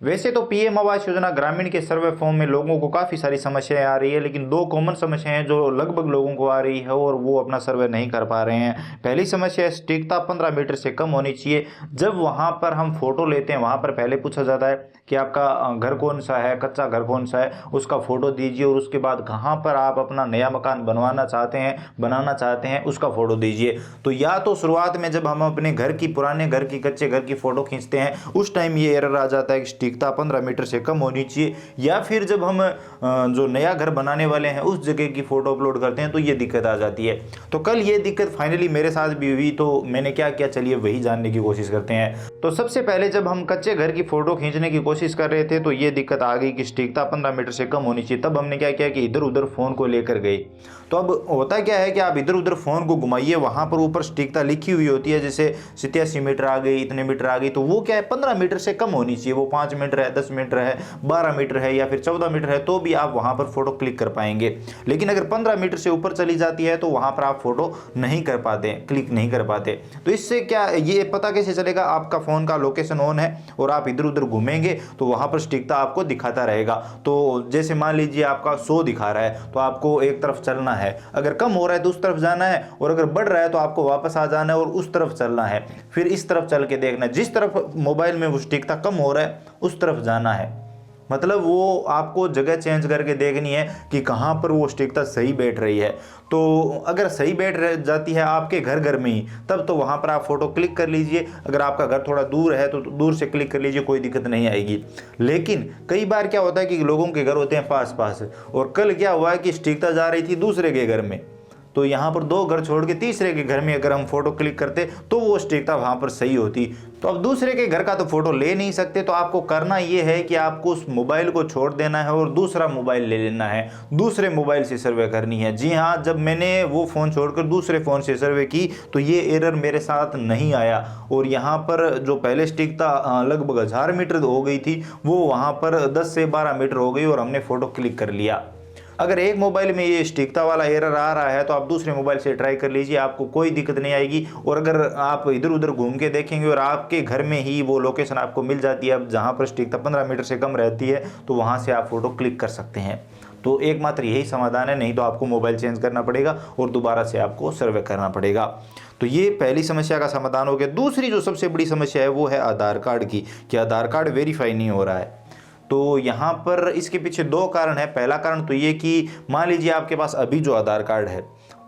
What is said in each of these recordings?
वैसे तो पीएम आवास योजना ग्रामीण के सर्वे फॉर्म में लोगों को काफ़ी सारी समस्याएं आ रही है, लेकिन दो कॉमन समस्याएं हैं जो लगभग लोगों को आ रही है और वो अपना सर्वे नहीं कर पा रहे हैं। पहली समस्या है सटीकता 15 मीटर से कम होनी चाहिए। जब वहां पर हम फोटो लेते हैं वहां पर पहले पूछा जाता है कि आपका घर कौन सा है, कच्चा घर कौन सा है, उसका फोटो दीजिए और उसके बाद कहाँ पर आप अपना नया मकान बनाना चाहते हैं उसका फोटो दीजिए। तो या तो शुरुआत में जब हम अपने घर की, पुराने घर की, कच्चे घर की फोटो खींचते हैं उस टाइम ये एरर आ जाता है कि सटीकता 15 मीटर से कम होनी चाहिए, या फिर जब हम जो नया घर बनाने वाले हैं उस जगह की फोटो अपलोड करते हैं तो ये दिक्कत आ जाती है। तो कल ये दिक्कत फाइनली मेरे साथ भी हुई, तो मैंने क्या किया चलिए वही जानने की कोशिश करते हैं। तो सबसे पहले जब हम कच्चे घर की फोटो खींचने की कोशिश कर रहे थे तो ये दिक्कत आ गई कि सटीकता 15 मीटर से कम होनी चाहिए। तब हमने क्या किया कि इधर उधर फोन को लेकर गए। तो अब होता क्या है कि आप इधर उधर फोन को घुमाइए, वहां पर ऊपर सटीकता लिखी हुई होती है, जैसे 87 मीटर आ गई, इतने मीटर आ गई, तो वो क्या है 15 मीटर से कम होनी चाहिए। वो 5 मीटर है, 10 मीटर है, 12 मीटर है या फिर 14 मीटर है तो भी आप वहां पर फोटो क्लिक कर पाएंगे। लेकिन अगर 15 मीटर से ऊपर चली जाती है तो वहां पर आप फोटो नहीं कर पाते, क्लिक नहीं कर पाते। तो इससे क्या ये पता कैसे चलेगा? आपका फोन का लोकेशन ऑन है और आप इधर उधर घूमेंगे तो वहां पर सटीकता आपको दिखाता रहेगा। तो जैसे मान लीजिए आपका 100 दिखा रहा है तो आपको एक तरफ चलना है, अगर कम हो रहा है तो उस तरफ जाना है, और अगर बढ़ रहा है तो आपको वापस आ जाना है और उस तरफ चलना है। फिर इस तरफ चल के देखना है, जिस तरफ मोबाइल में वो सटीकता कम हो रहा है उस तरफ जाना है। मतलब वो आपको जगह चेंज करके देखनी है कि कहाँ पर वो सटीकता सही बैठ रही है। तो अगर सही बैठ जाती है आपके घर घर में ही, तब तो वहाँ पर आप फोटो क्लिक कर लीजिए। अगर आपका घर थोड़ा दूर है तो दूर से क्लिक कर लीजिए, कोई दिक्कत नहीं आएगी। लेकिन कई बार क्या होता है कि लोगों के घर होते हैं पास पास, और कल क्या हुआ है कि सटीकता जा रही थी दूसरे के घर में, तो यहाँ पर 2 घर छोड़ के तीसरे के घर में अगर हम फोटो क्लिक करते तो वो सटीकता वहाँ पर सही होती। तो अब दूसरे के घर का तो फोटो ले नहीं सकते, तो आपको करना ये है कि आपको उस मोबाइल को छोड़ देना है और दूसरा मोबाइल ले लेना है, दूसरे मोबाइल से सर्वे करनी है। जी हाँ, जब मैंने वो फ़ोन छोड़कर दूसरे फ़ोन से सर्वे की तो ये एरर मेरे साथ नहीं आया, और यहाँ पर जो पहले सटीकता लगभग 1000 मीटर हो गई थी वो वहाँ पर 10 से 12 मीटर हो गई और हमने फ़ोटो क्लिक कर लिया। अगर एक मोबाइल में ये सटीकता वाला एरर आ रहा है तो आप दूसरे मोबाइल से ट्राई कर लीजिए, आपको कोई दिक्कत नहीं आएगी। और अगर आप इधर उधर घूम के देखेंगे और आपके घर में ही वो लोकेशन आपको मिल जाती है अब जहाँ पर सटीकता 15 मीटर से कम रहती है, तो वहाँ से आप फोटो क्लिक कर सकते हैं। तो एकमात्र यही समाधान है, नहीं तो आपको मोबाइल चेंज करना पड़ेगा और दोबारा से आपको सर्वे करना पड़ेगा। तो ये पहली समस्या का समाधान हो गया। दूसरी जो सबसे बड़ी समस्या है वो है आधार कार्ड की, कि आधार कार्ड वेरीफाई नहीं हो रहा है। तो यहाँ पर इसके पीछे 2 कारण है। पहला कारण तो ये कि मान लीजिए आपके पास अभी जो आधार कार्ड है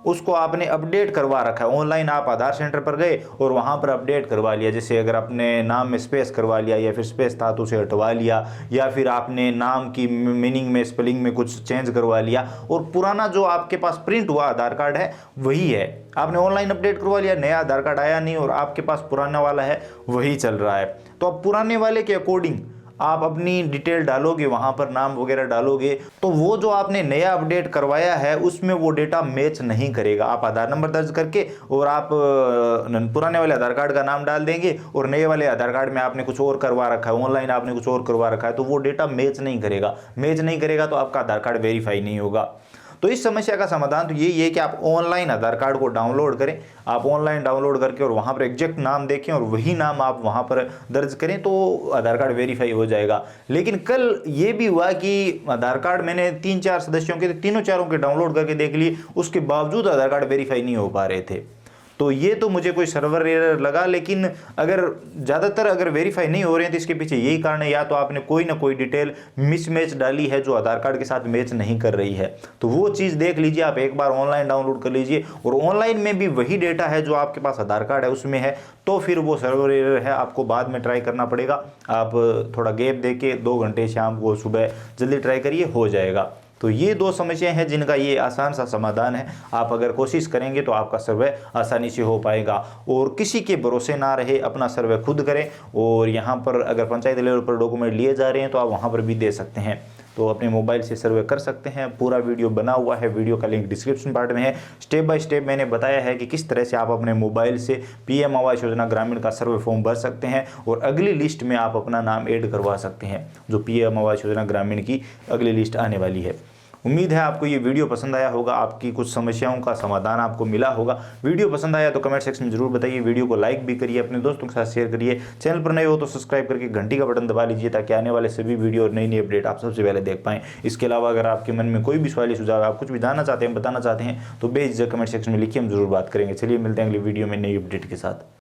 उसको आपने अपडेट करवा रखा है, ऑनलाइन आप आधार सेंटर पर गए और वहाँ पर अपडेट करवा लिया। जैसे अगर आपने नाम में स्पेस करवा लिया या फिर स्पेस था तो उसे हटवा लिया, या फिर आपने नाम की मीनिंग में, स्पेलिंग में कुछ चेंज करवा लिया, और पुराना जो आपके पास प्रिंट हुआ आधार कार्ड है वही है, आपने ऑनलाइन अपडेट करवा लिया, नया आधार कार्ड आया नहीं और आपके पास पुराना वाला है वही चल रहा है। तो अब पुराने वाले के अकॉर्डिंग आप अपनी डिटेल डालोगे, वहाँ पर नाम वगैरह डालोगे, तो वो जो आपने नया अपडेट करवाया है उसमें वो डेटा मैच नहीं करेगा। आप आधार नंबर दर्ज करके और आप पुराने वाले आधार कार्ड का नाम डाल देंगे और नए वाले आधार कार्ड में आपने कुछ और करवा रखा है, ऑनलाइन आपने कुछ और करवा रखा है, तो वो डेटा मैच नहीं करेगा। मैच नहीं करेगा तो आपका आधार कार्ड वेरीफाई नहीं होगा। तो इस समस्या का समाधान तो यही है कि आप ऑनलाइन आधार कार्ड को डाउनलोड करें। आप ऑनलाइन डाउनलोड करके और वहाँ पर एग्जैक्ट नाम देखें और वही नाम आप वहाँ पर दर्ज करें तो आधार कार्ड वेरीफाई हो जाएगा। लेकिन कल ये भी हुआ कि आधार कार्ड मैंने 3-4 सदस्यों के, तीनों चारों के डाउनलोड करके देख लिए, उसके बावजूद आधार कार्ड वेरीफाई नहीं हो पा रहे थे। तो ये तो मुझे कोई सर्वर एरर लगा, लेकिन अगर ज़्यादातर अगर वेरीफाई नहीं हो रहे हैं तो इसके पीछे यही कारण है, या तो आपने कोई ना कोई डिटेल मिसमैच डाली है जो आधार कार्ड के साथ मैच नहीं कर रही है। तो वो चीज़ देख लीजिए, आप एक बार ऑनलाइन डाउनलोड कर लीजिए और ऑनलाइन में भी वही डेटा है जो आपके पास आधार कार्ड है उसमें है, तो फिर वो सर्वर एरर है, आपको बाद में ट्राई करना पड़ेगा। आप थोड़ा गैप दे के 2 घंटे शाम को सुबह जल्दी ट्राई करिए, हो जाएगा। तो ये 2 समस्याएं हैं जिनका ये आसान सा समाधान है। आप अगर कोशिश करेंगे तो आपका सर्वे आसानी से हो पाएगा, और किसी के भरोसे ना रहे, अपना सर्वे खुद करें। और यहाँ पर अगर पंचायत लेवल पर डॉक्यूमेंट लिए जा रहे हैं तो आप वहाँ पर भी दे सकते हैं, तो अपने मोबाइल से सर्वे कर सकते हैं। पूरा वीडियो बना हुआ है, वीडियो का लिंक डिस्क्रिप्शन पार्ट में है। स्टेप बाय स्टेप मैंने बताया है कि किस तरह से आप अपने मोबाइल से पीएम आवास योजना ग्रामीण का सर्वे फॉर्म भर सकते हैं और अगली लिस्ट में आप अपना नाम ऐड करवा सकते हैं, जो पीएम आवास योजना ग्रामीण की अगली लिस्ट आने वाली है। उम्मीद है आपको ये वीडियो पसंद आया होगा, आपकी कुछ समस्याओं का समाधान आपको मिला होगा। वीडियो पसंद आया तो कमेंट सेक्शन में जरूर बताइए, वीडियो को लाइक भी करिए, अपने दोस्तों के साथ शेयर करिए। चैनल पर नए हो तो सब्सक्राइब करके घंटी का बटन दबा लीजिए ताकि आने वाले सभी वीडियो और नई नई अपडेट आप सबसे पहले देख पाएं। इसके अलावा अगर आपके मन में कोई भी सवाल सुझाव, आप कुछ भी जानना चाहते हैं, बताना चाहते हैं तो बेझिझक कमेंट सेक्शन में लिखिए, हम जरूर बात करेंगे। चलिए मिलते हैं अगली वीडियो में नई अपडेट के साथ।